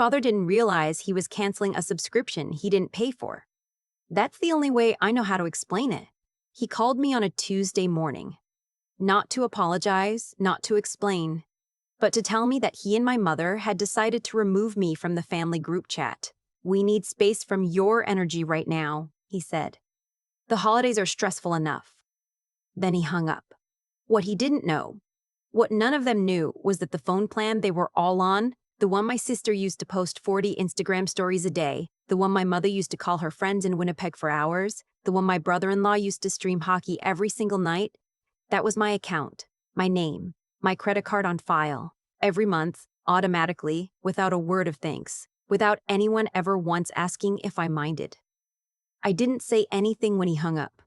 father didn't realize he was canceling a subscription he didn't pay for. That's the only way I know how to explain it. He called me on a Tuesday morning. Not to apologize, not to explain, but to tell me that he and my mother had decided to remove me from the family group chat. "We need space from your energy right now," he said. "The holidays are stressful enough." Then he hung up. What he didn't know, what none of them knew, was that the phone plan they were all on, the one my sister used to post 40 Instagram stories a day, the one my mother used to call her friends in Winnipeg for hours, the one my brother-in-law used to stream hockey every single night, that was my account, my name, my credit card on file, every month, automatically, without a word of thanks, without anyone ever once asking if I minded. I didn't say anything when he hung up.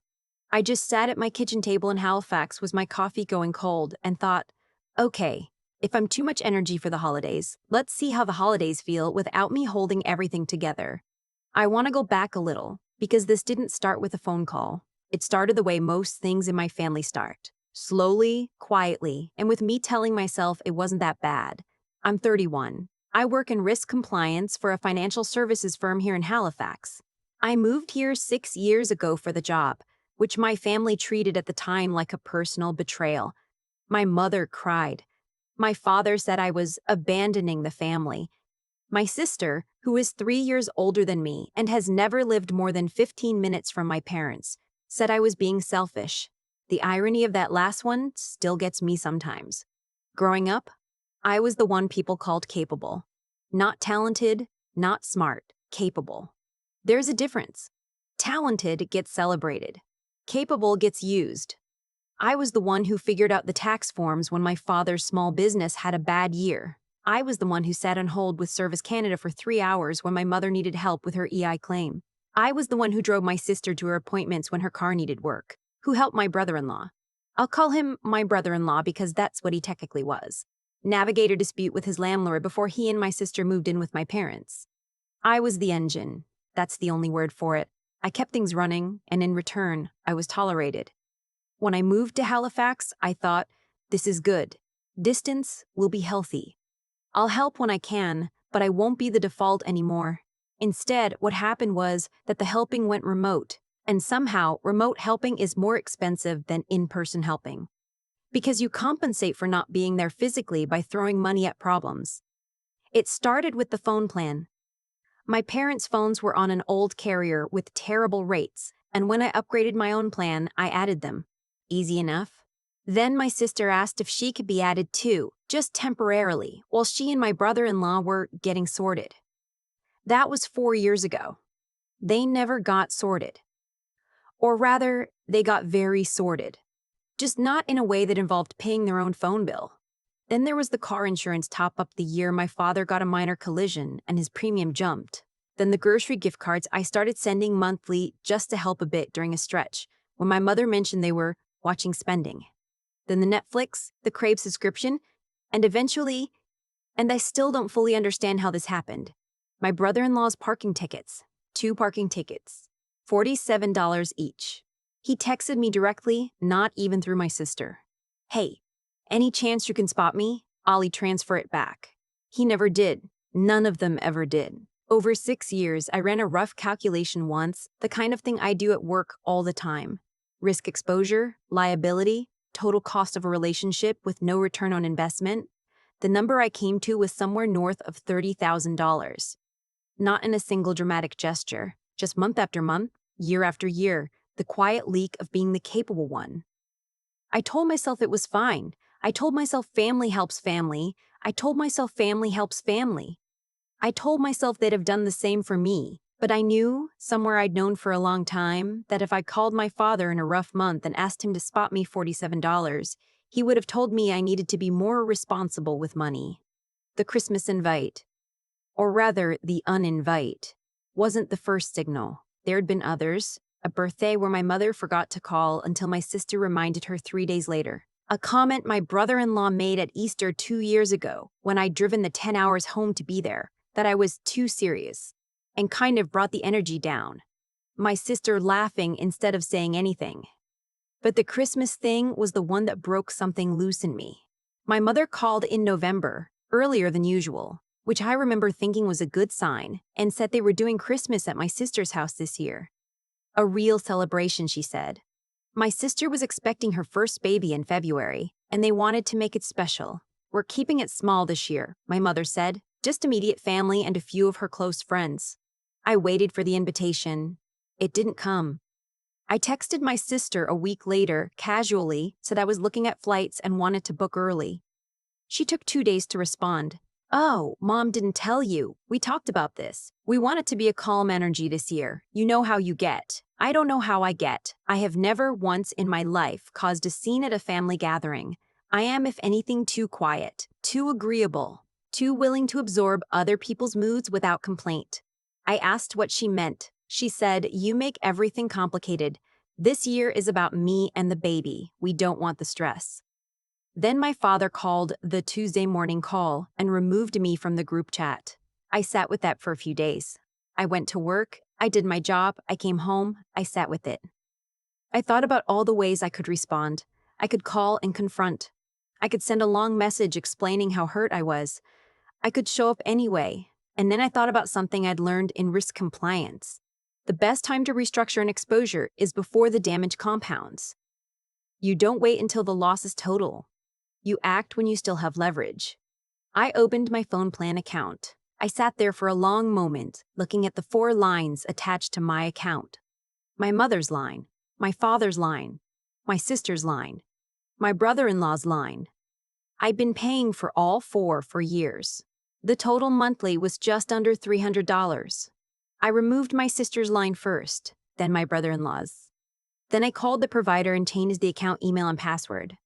I just sat at my kitchen table in Halifax with my coffee going cold and thought, okay, if I'm too much energy for the holidays, let's see how the holidays feel without me holding everything together. I want to go back a little, because this didn't start with a phone call. It started the way most things in my family start. Slowly, quietly, and with me telling myself it wasn't that bad. I'm 31. I work in risk compliance for a financial services firm here in Halifax. I moved here 6 years ago for the job, which my family treated at the time like a personal betrayal. My mother cried. My father said I was abandoning the family. My sister, who is 3 years older than me and has never lived more than 15 minutes from my parents, said I was being selfish. The irony of that last one still gets me sometimes. Growing up, I was the one people called capable. Not talented, not smart, capable. There's a difference. Talented gets celebrated. Capable gets used. I was the one who figured out the tax forms when my father's small business had a bad year. I was the one who sat on hold with Service Canada for 3 hours when my mother needed help with her EI claim. I was the one who drove my sister to her appointments when her car needed work, who helped my brother-in-law. I'll call him my brother-in-law because that's what he technically was. Navigate a dispute with his landlord before he and my sister moved in with my parents. I was the engine. That's the only word for it. I kept things running, and in return, I was tolerated. When I moved to Halifax, I thought, this is good. Distance will be healthy. I'll help when I can, but I won't be the default anymore. Instead, what happened was that the helping went remote, and somehow remote helping is more expensive than in-person helping. Because you compensate for not being there physically by throwing money at problems. It started with the phone plan. My parents' phones were on an old carrier with terrible rates, and when I upgraded my own plan, I added them. Easy enough. Then my sister asked if she could be added too, just temporarily, while she and my brother-in-law were getting sorted. That was 4 years ago. They never got sorted. Or rather, they got very sorted. Just not in a way that involved paying their own phone bill. Then there was the car insurance top-up the year my father got a minor collision and his premium jumped. Then the grocery gift cards I started sending monthly just to help a bit during a stretch, when my mother mentioned they were watching spending. Then the Netflix, the Crave subscription, and eventually, and I still don't fully understand how this happened, my brother-in-law's parking tickets. 2 parking tickets. $47 each. He texted me directly, not even through my sister. Hey, any chance you can spot me? I'll transfer it back. He never did. None of them ever did. Over 6 years, I ran a rough calculation once, the kind of thing I do at work all the time. Risk exposure, liability, total cost of a relationship with no return on investment. The number I came to was somewhere north of $30,000. Not in a single dramatic gesture, just month after month, year after year, the quiet leak of being the capable one. I told myself it was fine. I told myself family helps family. I told myself family helps family. I told myself they'd have done the same for me, but I knew, somewhere I'd known for a long time, that if I called my father in a rough month and asked him to spot me $47, he would have told me I needed to be more responsible with money. The Christmas invite, or rather the uninvite, wasn't the first signal. There'd been others. A birthday where my mother forgot to call until my sister reminded her 3 days later. A comment my brother-in-law made at Easter 2 years ago when I'd driven the 10 hours home to be there, that I was too serious, and kind of brought the energy down. My sister laughing instead of saying anything. But the Christmas thing was the one that broke something loose in me. My mother called in November, earlier than usual. which I remember thinking was a good sign, and said they were doing Christmas at my sister's house this year. A real celebration, she said. My sister was expecting her first baby in February, and they wanted to make it special. We're keeping it small this year, my mother said, just immediate family and a few of her close friends. I waited for the invitation. It didn't come. I texted my sister a week later, casually, said I was looking at flights and wanted to book early. She took 2 days to respond. Oh, Mom didn't tell you. We talked about this. We want it to be a calm energy this year. You know how you get. I don't know how I get. I have never once in my life caused a scene at a family gathering. I am, if anything, too quiet, too agreeable, too willing to absorb other people's moods without complaint. I asked what she meant. She said, "You make everything complicated. This year is about me and the baby. We don't want the stress." Then my father called the Tuesday morning call and removed me from the group chat. I sat with that for a few days. I went to work, I did my job, I came home, I sat with it. I thought about all the ways I could respond. I could call and confront. I could send a long message explaining how hurt I was. I could show up anyway. And then I thought about something I'd learned in risk compliance. The best time to restructure an exposure is before the damage compounds. You don't wait until the loss is total. You act when you still have leverage. I opened my phone plan account. I sat there for a long moment, looking at the 4 lines attached to my account. My mother's line, my father's line, my sister's line, my brother-in-law's line. I'd been paying for all 4 for years. The total monthly was just under $300. I removed my sister's line first, then my brother-in-law's. Then I called the provider and changed the account email and password.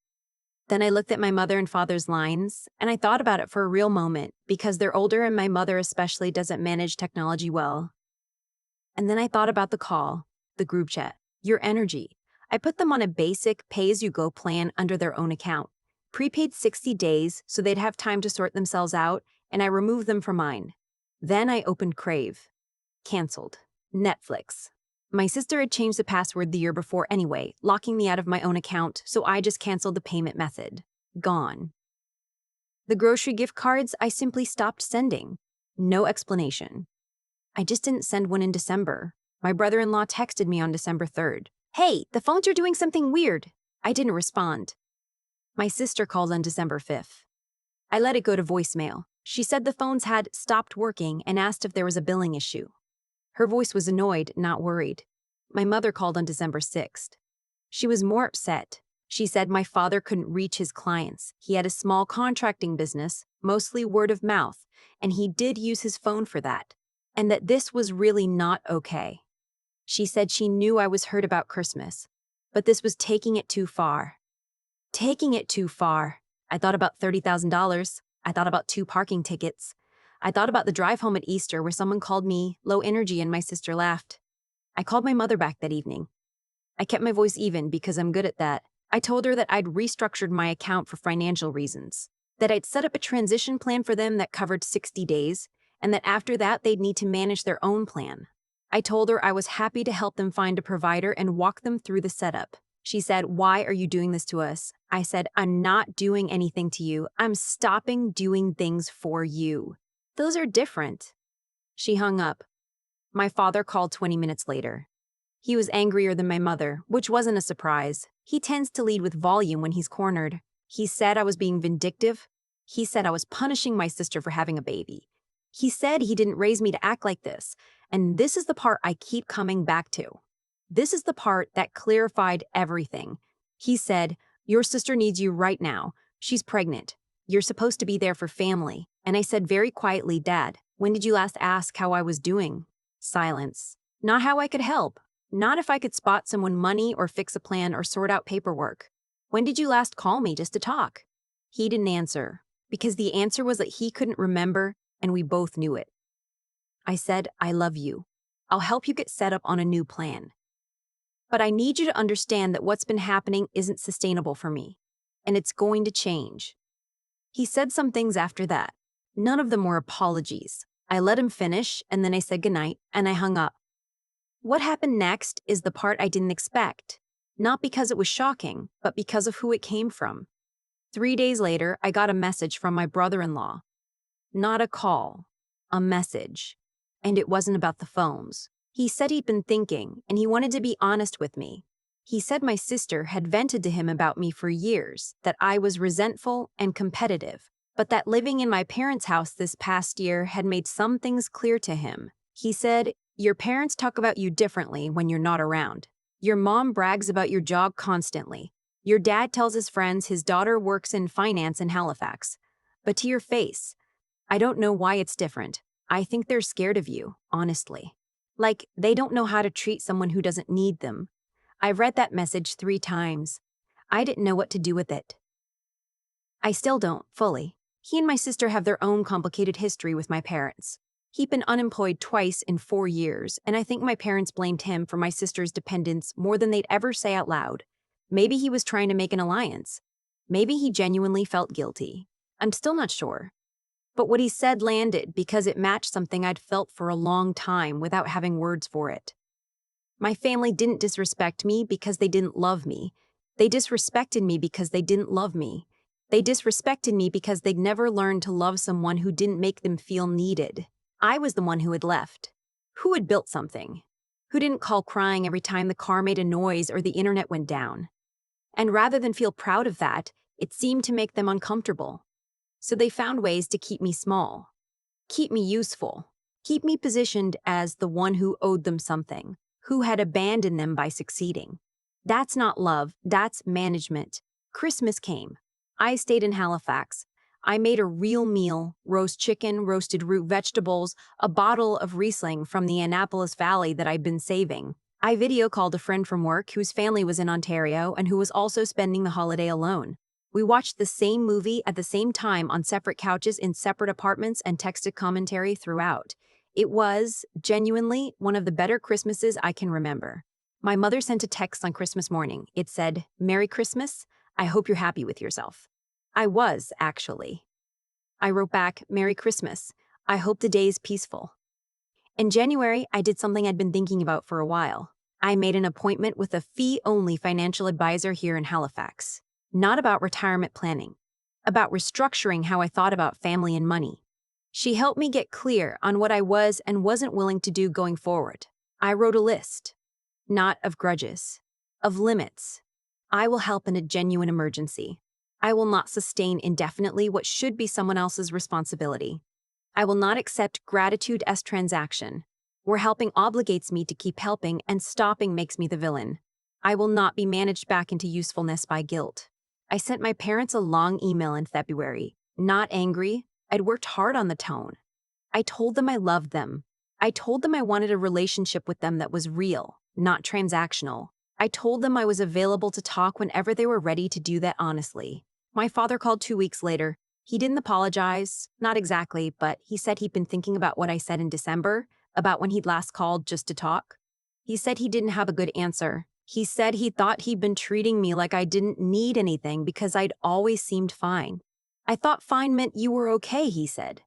Then I looked at my mother and father's lines, and I thought about it for a real moment, because they're older and my mother especially doesn't manage technology well. And then I thought about the call, the group chat, your energy. I put them on a basic pay-as-you-go plan under their own account, prepaid 60 days so they'd have time to sort themselves out, and I removed them from mine. Then I opened Crave. Canceled. Netflix. My sister had changed the password the year before anyway, locking me out of my own account, so I just canceled the payment method. Gone. The grocery gift cards I simply stopped sending. No explanation. I just didn't send one in December. My brother-in-law texted me on December 3rd. Hey, the phones are doing something weird. I didn't respond. My sister called on December 5th. I let it go to voicemail. She said the phones had stopped working and asked if there was a billing issue. Her voice was annoyed, not worried. My mother called on December 6th. She was more upset. She said my father couldn't reach his clients. He had a small contracting business, mostly word of mouth, and he did use his phone for that, and that this was really not okay. She said she knew I was hurt about Christmas, but this was taking it too far. Taking it too far. I thought about $30,000. I thought about 2 parking tickets. I thought about the drive home at Easter where someone called me low energy and my sister laughed. I called my mother back that evening. I kept my voice even because I'm good at that. I told her that I'd restructured my account for financial reasons, that I'd set up a transition plan for them that covered 60 days, and that after that they'd need to manage their own plan. I told her I was happy to help them find a provider and walk them through the setup. She said, "Why are you doing this to us?" I said, "I'm not doing anything to you. I'm stopping doing things for you. Those are different." She hung up. My father called 20 minutes later. He was angrier than my mother, which wasn't a surprise. He tends to lead with volume when he's cornered. He said I was being vindictive. He said I was punishing my sister for having a baby. He said he didn't raise me to act like this. And this is the part I keep coming back to. This is the part that clarified everything. He said, "Your sister needs you right now. She's pregnant. You're supposed to be there for family." And I said very quietly, "Dad, when did you last ask how I was doing?" Silence. Not how I could help. Not if I could spot someone money or fix a plan or sort out paperwork. "When did you last call me just to talk?" He didn't answer, because the answer was that he couldn't remember, and we both knew it. I said, "I love you. I'll help you get set up on a new plan. But I need you to understand that what's been happening isn't sustainable for me, and it's going to change." He said some things after that. None of them were apologies. I let him finish, and then I said goodnight, and I hung up. What happened next is the part I didn't expect. Not because it was shocking, but because of who it came from. 3 days later, I got a message from my brother-in-law. Not a call. A message. And it wasn't about the phones. He said he'd been thinking, and he wanted to be honest with me. He said my sister had vented to him about me for years, that I was resentful and competitive, but that living in my parents' house this past year had made some things clear to him. He said, "Your parents talk about you differently when you're not around. Your mom brags about your job constantly. Your dad tells his friends his daughter works in finance in Halifax. But to your face, I don't know why it's different. I think they're scared of you, honestly. Like, they don't know how to treat someone who doesn't need them." I read that message 3 times. I didn't know what to do with it. I still don't, fully. He and my sister have their own complicated history with my parents. He'd been unemployed twice in 4 years, and I think my parents blamed him for my sister's dependence more than they'd ever say out loud. Maybe he was trying to make an alliance. Maybe he genuinely felt guilty. I'm still not sure. But what he said landed because it matched something I'd felt for a long time without having words for it. My family didn't disrespect me because they didn't love me. They disrespected me because they didn't love me. They disrespected me because they'd never learned to love someone who didn't make them feel needed. I was the one who had left. Who had built something? Who didn't call crying every time the car made a noise or the internet went down? And rather than feel proud of that, it seemed to make them uncomfortable. So they found ways to keep me small, keep me useful, keep me positioned as the one who owed them something, who had abandoned them by succeeding. That's not love, that's management. Christmas came. I stayed in Halifax. I made a real meal, roast chicken, roasted root vegetables, a bottle of Riesling from the Annapolis Valley that I'd been saving. I video called a friend from work whose family was in Ontario and who was also spending the holiday alone. We watched the same movie at the same time on separate couches in separate apartments and texted commentary throughout. It was, genuinely, one of the better Christmases I can remember. My mother sent a text on Christmas morning. It said, "Merry Christmas. I hope you're happy with yourself." I was, actually. I wrote back, "Merry Christmas. I hope the day is peaceful." In January, I did something I'd been thinking about for a while. I made an appointment with a fee-only financial advisor here in Halifax. Not about retirement planning, about restructuring how I thought about family and money. She helped me get clear on what I was and wasn't willing to do going forward. I wrote a list, not of grudges, of limits. I will help in a genuine emergency. I will not sustain indefinitely what should be someone else's responsibility. I will not accept gratitude as transaction, where helping obligates me to keep helping and stopping makes me the villain. I will not be managed back into usefulness by guilt. I sent my parents a long email in February, not angry. I'd worked hard on the tone. I told them I loved them. I told them I wanted a relationship with them that was real, not transactional. I told them I was available to talk whenever they were ready to do that honestly. My father called 2 weeks later. He didn't apologize, not exactly, but he said he'd been thinking about what I said in December, about when he'd last called just to talk. He said he didn't have a good answer. He said he thought he'd been treating me like I didn't need anything because I'd always seemed fine. I thought fine meant you were okay, he said.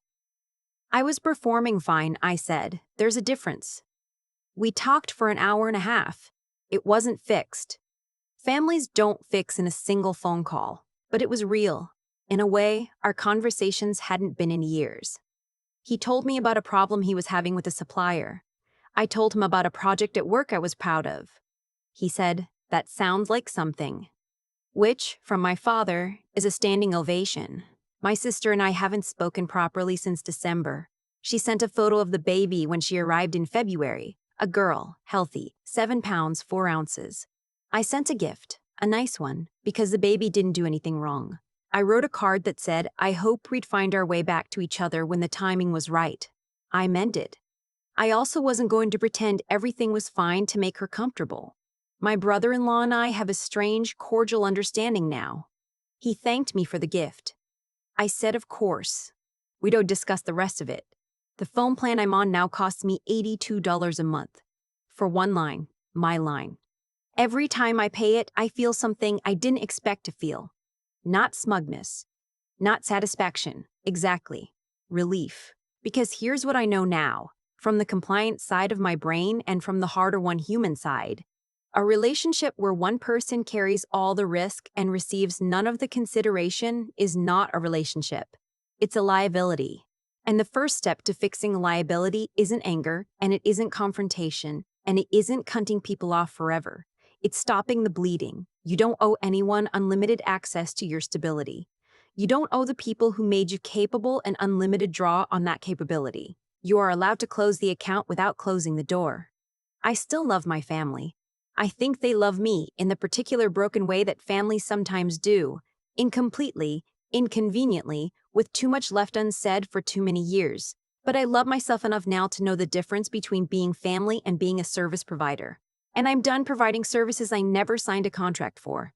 I was performing fine, I said. There's a difference. We talked for an hour and a half. It wasn't fixed. Families don't fix in a single phone call, but it was real. In a way, our conversations hadn't been in years. He told me about a problem he was having with a supplier. I told him about a project at work I was proud of. He said, "That sounds like something." Which, from my father, is a standing ovation. My sister and I haven't spoken properly since December. She sent a photo of the baby when she arrived in February. A girl, healthy, 7 pounds, 4 ounces. I sent a gift, a nice one, because the baby didn't do anything wrong. I wrote a card that said, "I hope we'd find our way back to each other when the timing was right." I meant it. I also wasn't going to pretend everything was fine to make her comfortable. My brother-in-law and I have a strange, cordial understanding now. He thanked me for the gift. I said, "Of course." We don't discuss the rest of it. The phone plan I'm on now costs me $82 a month. For one line, my line. Every time I pay it, I feel something I didn't expect to feel. Not smugness. Not satisfaction. Exactly. Relief. Because here's what I know now, from the compliant side of my brain and from the harder-won human side. A relationship where one person carries all the risk and receives none of the consideration is not a relationship. It's a liability. And the first step to fixing liability isn't anger, and it isn't confrontation, and it isn't cutting people off forever. It's stopping the bleeding. You don't owe anyone unlimited access to your stability. You don't owe the people who made you capable an unlimited draw on that capability. You are allowed to close the account without closing the door. I still love my family. I think they love me in the particular broken way that families sometimes do, incompletely, inconveniently, with too much left unsaid for too many years. But I love myself enough now to know the difference between being family and being a service provider. And I'm done providing services I never signed a contract for.